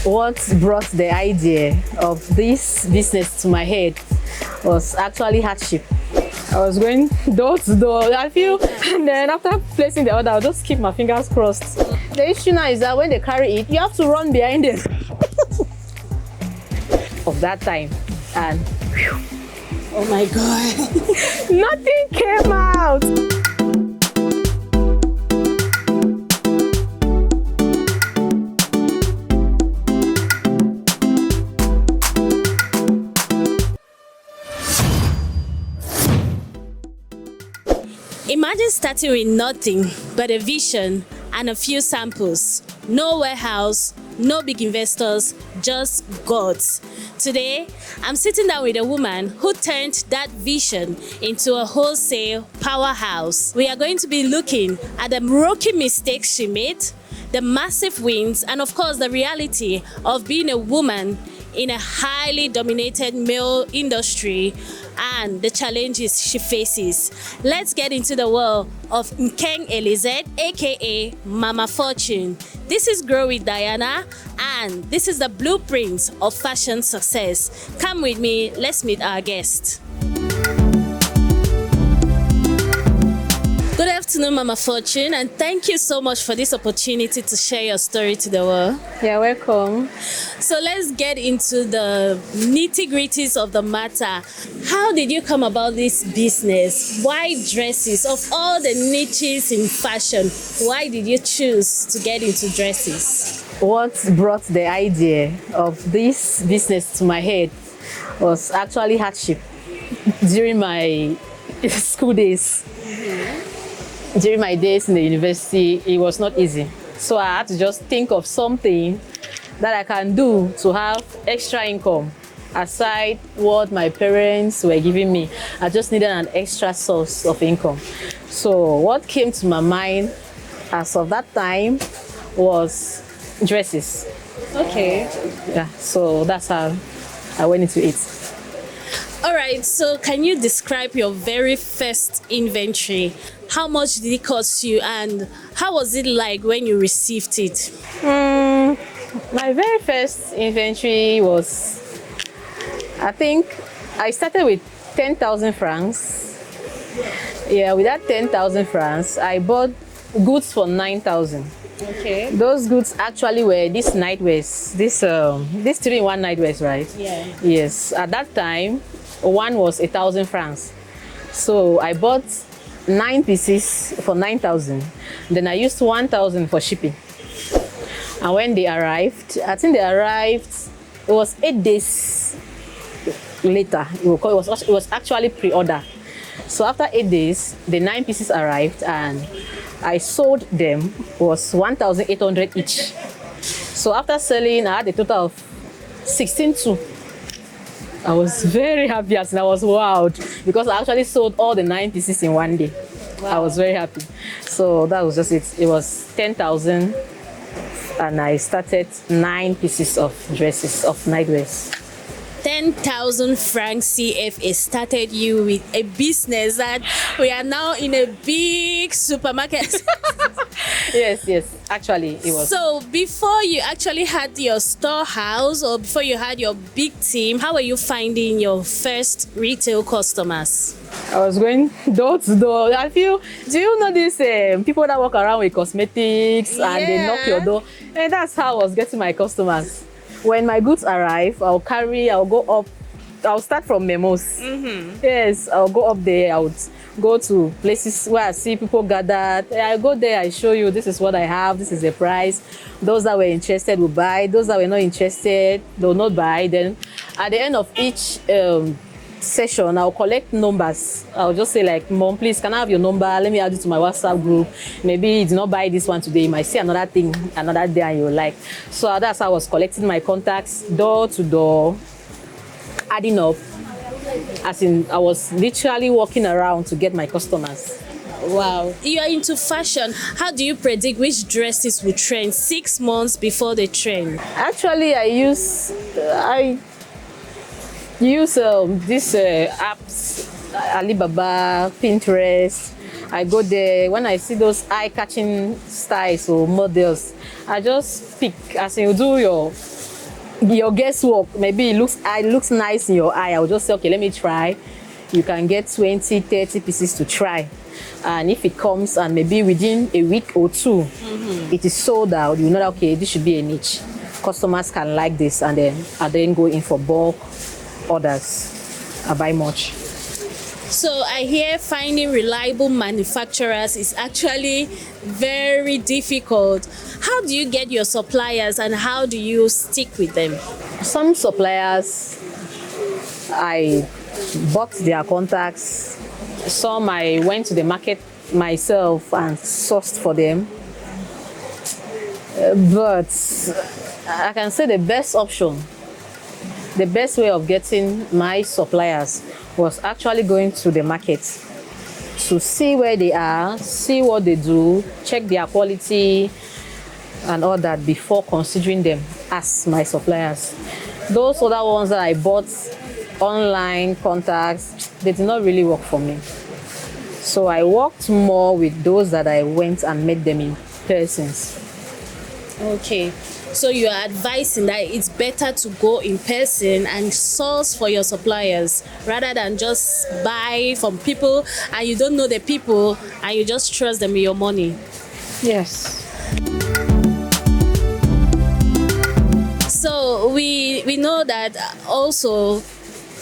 What brought the idea of this business to my head was actually hardship. I was going door to door, I feel, and then after placing the order, I'll just keep my fingers crossed. The issue now is that when they carry it, you have to run behind them. Of that time, and whew, Oh my God. nothing came out. Imagine starting with nothing but a vision and a few samples. No warehouse, no big investors, just gods. Today, I'm sitting down with a woman who turned that vision into a wholesale powerhouse. We are going to be looking at the rookie mistakes she made, the massive wins, and of course the reality of being a woman in a highly dominated male industry and the challenges she faces. Let's get into the world of Nkeng Elizet, aka Mama Fortune. This is Grow with Diana, and this is the blueprint of fashion success. Come with me, let's meet our guest. Good afternoon, Mama Fortune, and thank you so much for this opportunity to share your story to the world. You're welcome. So let's get into the nitty-gritties of the matter. How did you come about this business? Why dresses? Of all the niches in fashion, why did you choose to get into dresses? What brought the idea of this business to my head was actually hardship during my school days. During my days in the university, it was not easy. So I had to just think of something that I can do to have extra income aside what my parents were giving me. I just needed an extra source of income. So what came to my mind as of that time was dresses. Okay. Yeah, so that's how I went into it. All right, so can you describe your very first inventory? How much did it cost you, and how was it like when you received it? My very first inventory was, I think I started with 10,000 francs. Yeah, with that 10,000 francs, I bought goods for 9,000. Okay. Those goods actually were these nightwears, this 3-in-1 nightwears, right? Yeah. Yes, at that time, one was 1,000 francs. So I bought 9 pieces for 9,000. Then I used 1,000 for shipping. And when they arrived, I think they arrived, it was 8 days later. It was actually pre-order. So after 8 days, the 9 pieces arrived and I sold them. It was 1,800 each. So after selling, I had a total of 16,200. I was very happy and I was wowed because I actually sold all the 9 pieces in one day. Wow. I was very happy. So that was just it. It was 10,000 and I started 9 pieces of dresses, of nightwears. 10,000 francs CFA started you with a business that we are now in a big supermarket. Yes, actually it was. So before you actually had your storehouse or before you had your big team, how were you finding your first retail customers? I was going door to door. I feel, do you know these people that walk around with cosmetics and they knock your door? And that's how I was getting my customers. When my goods arrive, I'll go up. I'll start from memos. Yes, I'll go up there. I would go to places where I see people gathered. I go there, I show you, this is what I have, this is the price. Those that were interested will buy. Those that were not interested, they will not buy. Then at the end of each session, I'll collect numbers. I'll just say like, Mom, please, can I have your number? Let me add you to my WhatsApp group. Maybe you did not buy this one today. You might see another thing another day and you like. So that's how I was collecting my contacts door to door, adding up. As in, I was literally walking around to get my customers. Wow. You are into fashion. How do you predict which dresses will trend 6 months before they trend? Actually, I use these apps, Alibaba, Pinterest. I go there. When I see those eye-catching styles or models, I just pick. As in, you do your your guesswork. Maybe it looks nice in your eye. I'll just say, okay, let me try. You can get 20, 30 pieces to try. And if it comes and maybe within a week or two, it is sold out, you know that, okay, this should be a niche. Customers can like this, and then go in for bulk orders. I buy much. So I hear finding reliable manufacturers is actually very difficult. How do you get your suppliers and how do you stick with them? Some suppliers, I bought their contacts. Some I went to the market myself and sourced for them. But I can say the best option, the best way of getting my suppliers was actually going to the market to see where they are, see what they do, check their quality and all that before considering them as my suppliers. Those other ones that I bought online contacts, they did not really work for me. So I worked more with those that I went and met them in persons. Okay. So you are advising that it's better to go in person and source for your suppliers rather than just buy from people and you don't know the people and you just trust them with your money. Yes. So we know that also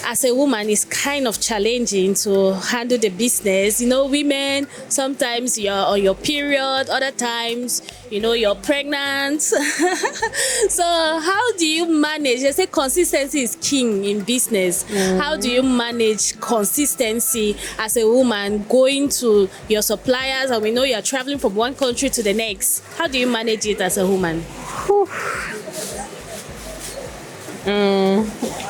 as a woman it's kind of challenging to handle the business. You know, women, sometimes you're on your period, other times, you know, you're pregnant. So how do you manage? They say consistency is king in business. How do you manage consistency as a woman going to your suppliers, and we know you're traveling from one country to the next? How do you manage it as a woman?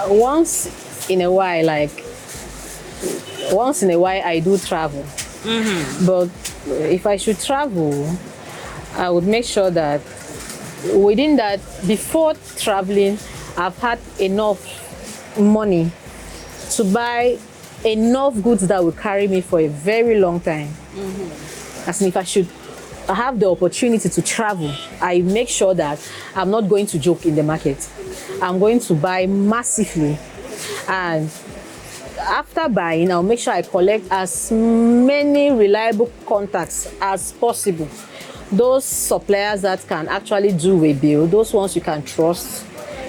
Once in a while I do travel. But if I should travel, I would make sure that within that, before traveling, I've had enough money to buy enough goods that will carry me for a very long time. As in, if I should have the opportunity to travel, I make sure that I'm not going to joke in the market. I'm going to buy massively, and after buying, I'll make sure I collect as many reliable contacts as possible. Those suppliers that can actually do a bill, those ones you can trust.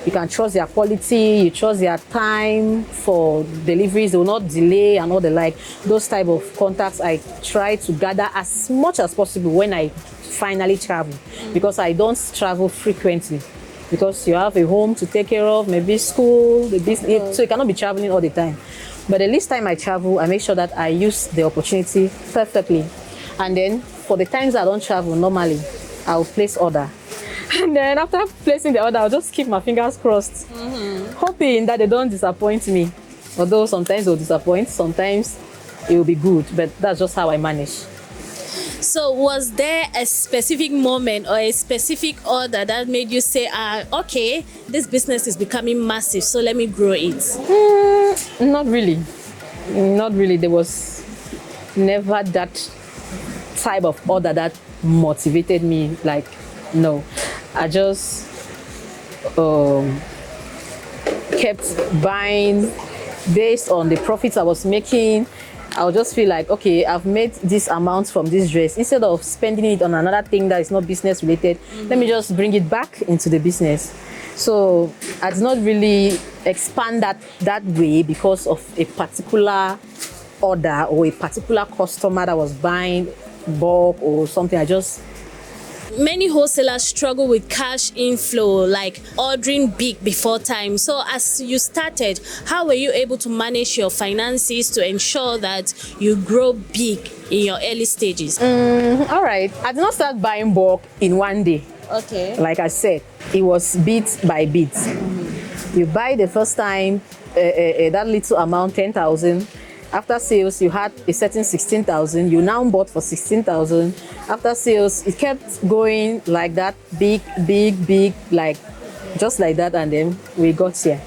You can trust their quality, you trust their time for deliveries, they will not delay and all the like. Those type of contacts I try to gather as much as possible when I finally travel, because I don't travel frequently. Because you have a home to take care of, maybe school, the business, so you cannot be traveling all the time. But the least time I travel, I make sure that I use the opportunity perfectly. And then for the times I don't travel, normally I'll place order. And then after placing the order, I'll just keep my fingers crossed, hoping that they don't disappoint me. Although sometimes they'll disappoint, sometimes it will be good, but that's just how I manage. So was there a specific moment or a specific order that made you say, okay, this business is becoming massive, so let me grow it? Not really. Not really. There was never that type of order that motivated me. Like, no. I just kept buying based on the profits I was making. I'll just feel like, okay, I've made this amount from this dress. Instead of spending it on another thing that is not business related, let me just bring it back into the business. So I did not really expand that way because of a particular order or a particular customer that was buying bulk or something. Many wholesalers struggle with cash inflow, like ordering big before time. So as you started, how were you able to manage your finances to ensure that you grow big in your early stages? All right. I did not start buying bulk in one day. Okay. Like I said, it was bit by bit. You buy the first time that little amount, 10,000. After sales, you had a certain 16,000. You now bought for 16,000. After sales, it kept going like that, big, like just like that, and then we got here.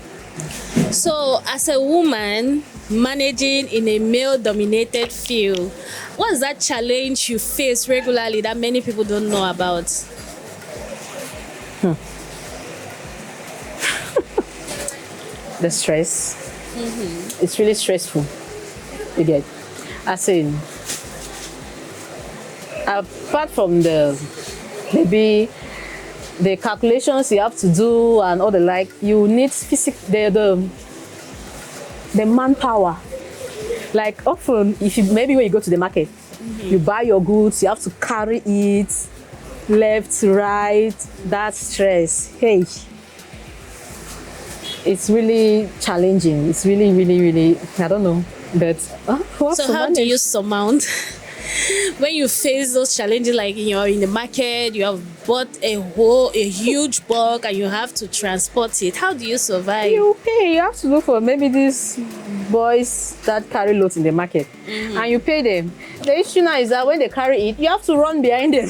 So, as a woman managing in a male-dominated field, what's that challenge you face regularly that many people don't know about? the stress. It's really stressful. You get, as in, apart from maybe the calculations you have to do and all the like, you need the manpower. Like often, maybe when you go to the market, you buy your goods, you have to carry it left, right. That stress, hey, it's really challenging. It's really, really, really, I don't know. But so how do you surmount when you face those challenges? Like you're in the market, you have bought a huge bulk and you have to transport it. How do you survive? You have to look for maybe these boys that carry loads in the market, and you pay them. The issue now is that when they carry it, you have to run behind them.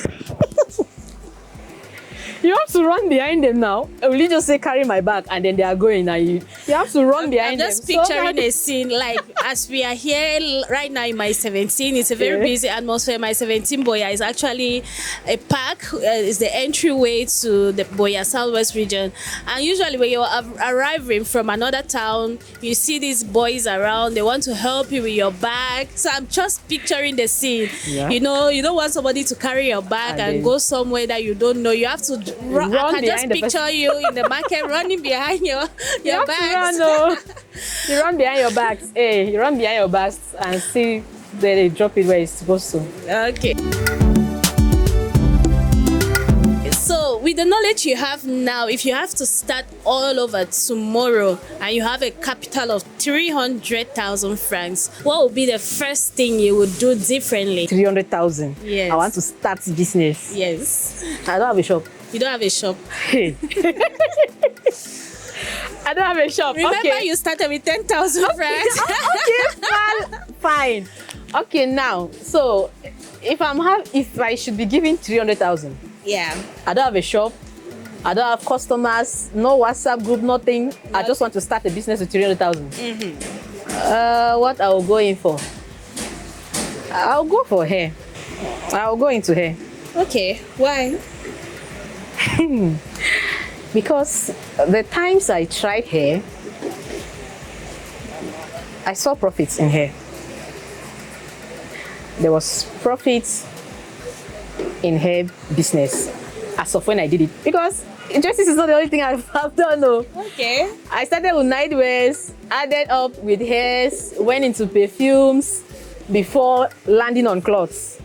You have to run behind them now. Will you just say carry my bag and then they are going and you have to run behind them? I'm just picturing a scene like as we are here right now in my 17. It's a very busy atmosphere. My 17 Boya is actually a park. It's the entryway to the Boya Southwest region. And usually when you're arriving from another town, you see these boys around. They want to help you with your bag. So I'm just picturing the scene. Yeah. You don't want somebody to carry your bag and go somewhere that you don't know. You have to run. I can just picture you in the market running behind your bags. You run behind your bags. Hey, you run behind your bags and see that they drop it where it's supposed to. Okay. So with the knowledge you have now, if you have to start all over tomorrow and you have a capital of 300,000 francs, what would be the first thing you would do differently? 300,000. Yes. I want to start business. Yes. I don't have a shop. You don't have a shop. Hey. I don't have a shop. Remember, you started with 10,000 francs. Okay, fine. Okay, now, so if I should be giving 300,000. Yeah. I don't have a shop. I don't have customers. No WhatsApp group. Nothing. I just want to start a business with 300,000. What I will go in for? I'll go for hair. I'll go into hair. Okay. Why? Because the times I tried hair, I saw profits in hair. There was profits in hair business as of when I did it. Because dresses is not the only thing I've done. No. Okay. I started with nightwears, added up with hairs, went into perfumes before landing on clothes.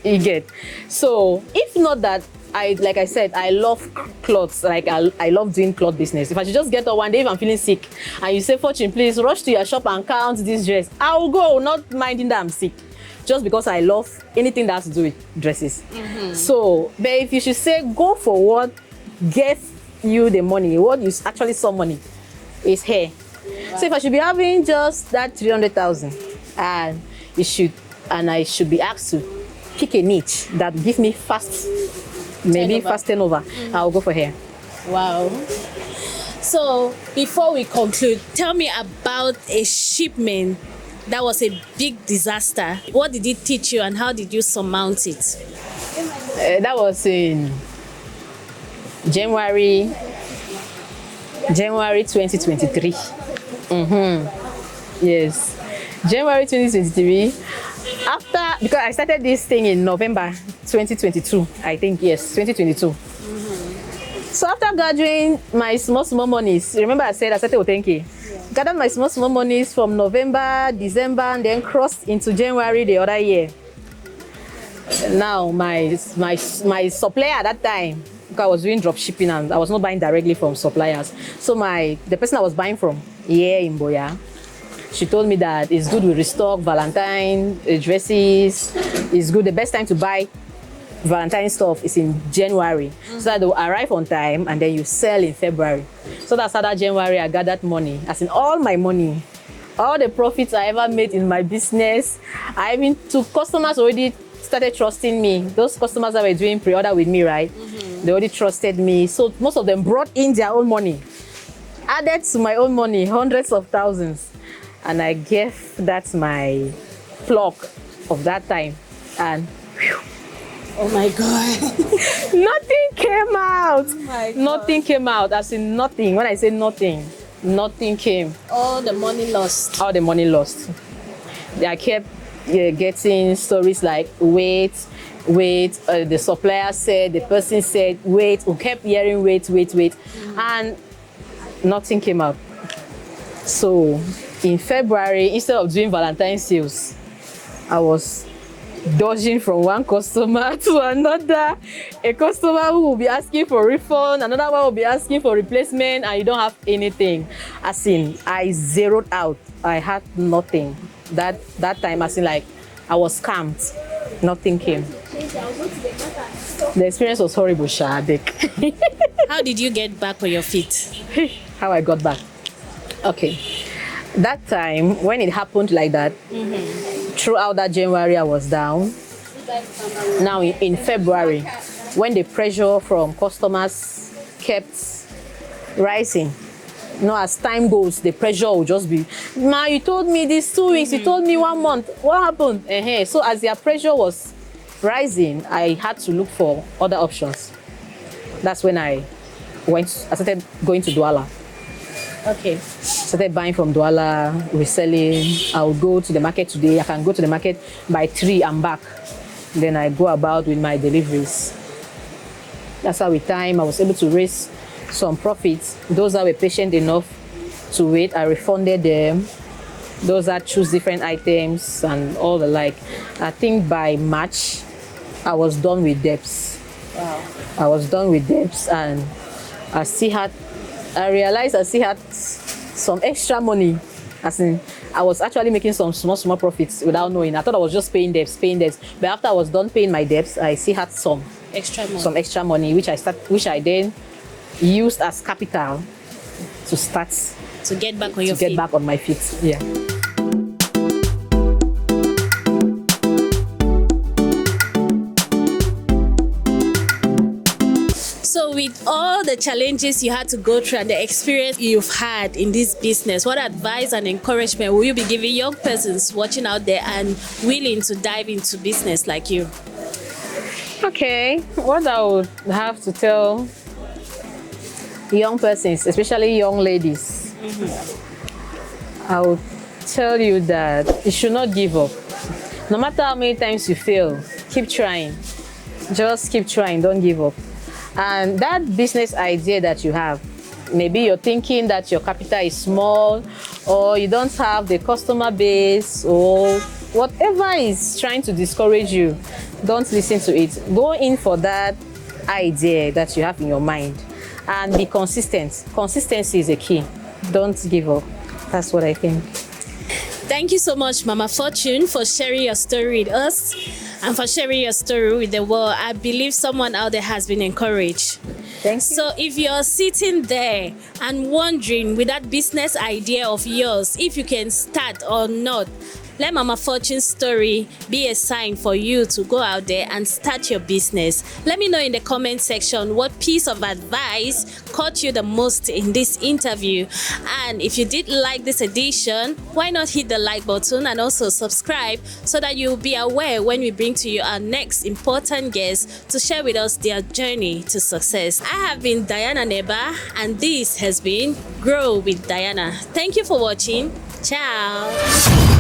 You get. So if not that, like I said, I love clothes. Like I love doing cloth business. If I should just get up one day if I'm feeling sick and you say, Fortune, please rush to your shop and count this dress, I will go, not minding that I'm sick. Just because I love anything that has to do with dresses. So, but if you should say go for what gets you the money, what you actually saw money, is hair. Wow. So if I should be having just that 300,000, and I should be asked to pick a niche that give me fast turnover, I'll go for hair. Wow. So before we conclude, tell me about a shipment that was a big disaster. What did it teach you and how did you surmount it? That was in January 2023. Yes, January 2023. Because I started this thing in November 2022, I think, yes, 2022. So after gathering my small monies, remember I said I started with 10K. Gathered my small monies from November, December, and then crossed into January the other year. Now my supplier at that time, because I was doing drop shipping and I was not buying directly from suppliers. So the person I was buying from here in Boya, she told me that it's good we restock Valentine dresses. It's good. The best time to buy Valentine stuff is in January, so that they will arrive on time and then you sell in February. So that's how that January I got that money. As in all my money, all the profits I ever made in my business. I even took customers already started trusting me. Those customers that were doing pre-order with me, right? They already trusted me. So most of them brought in their own money, added to my own money, hundreds of thousands. And I gave that my flock of that time. And whew, oh my God. Nothing came out. Oh my God. Nothing came out. As in nothing. When I say nothing, Nothing came. All the money lost. All the money lost. I kept getting stories like, wait, the supplier said, the person said, wait. We kept hearing wait. And nothing came out. So in February, instead of doing Valentine's sales, I was dodging from one customer to another. A customer who will be asking for refund, another one will be asking for replacement, and you don't have anything. As in, I zeroed out. I had nothing. That time, as in, like, I was scammed. Nothing came. The experience was horrible, Shadek. How did you get back on your feet? How I got back. Okay. That time, when it happened like that, throughout that January, I was down. Now, in February, when the pressure from customers kept rising, you know, as time goes, the pressure will just be, Ma, you told me this 2 weeks, you told me 1 month. What happened? So as their pressure was rising, I had to look for other options. That's when I started going to Douala. Okay. Started buying from Douala, reselling. I'll go to the market today. I can go to the market by 3 and back. Then I go about with my deliveries. That's how with time I was able to raise some profits. Those that were patient enough to wait, I refunded them. Those that choose different items and all the like. I think by March, I was done with debts. Wow. I was done with debts, and I realized I still had some extra money. As in, I was actually making some small profits without knowing. I thought I was just paying debts. But after I was done paying my debts, I still had some extra money, which I then used as capital to get back on your feet. Get back on my feet. Yeah. So with all the challenges you had to go through and the experience you've had in this business, what advice and encouragement will you be giving young persons watching out there and willing to dive into business like you? Okay, what I would have to tell young persons, especially young ladies, I would tell you that you should not give up. No matter how many times you fail, keep trying. Just keep trying, don't give up. And that business idea that you have, maybe you're thinking that your capital is small, or you don't have the customer base, or whatever is trying to discourage you, don't listen to it. Go in for that idea that you have in your mind and be consistent. Consistency is a key. Don't give up. That's what I think. Thank you so much, Mama Fortune, for sharing your story with us and for sharing your story with the world. I believe someone out there has been encouraged. Thank you. So if you're sitting there and wondering with that business idea of yours, if you can start or not, let Mama Fortune's story be a sign for you to go out there and start your business. Let me know in the comment section what piece of advice caught you the most in this interview. And if you did like this edition, why not hit the like button and also subscribe so that you'll be aware when we bring to you our next important guest to share with us their journey to success. I have been Diana Neba, and this has been Grow with Diana. Thank you for watching. Ciao.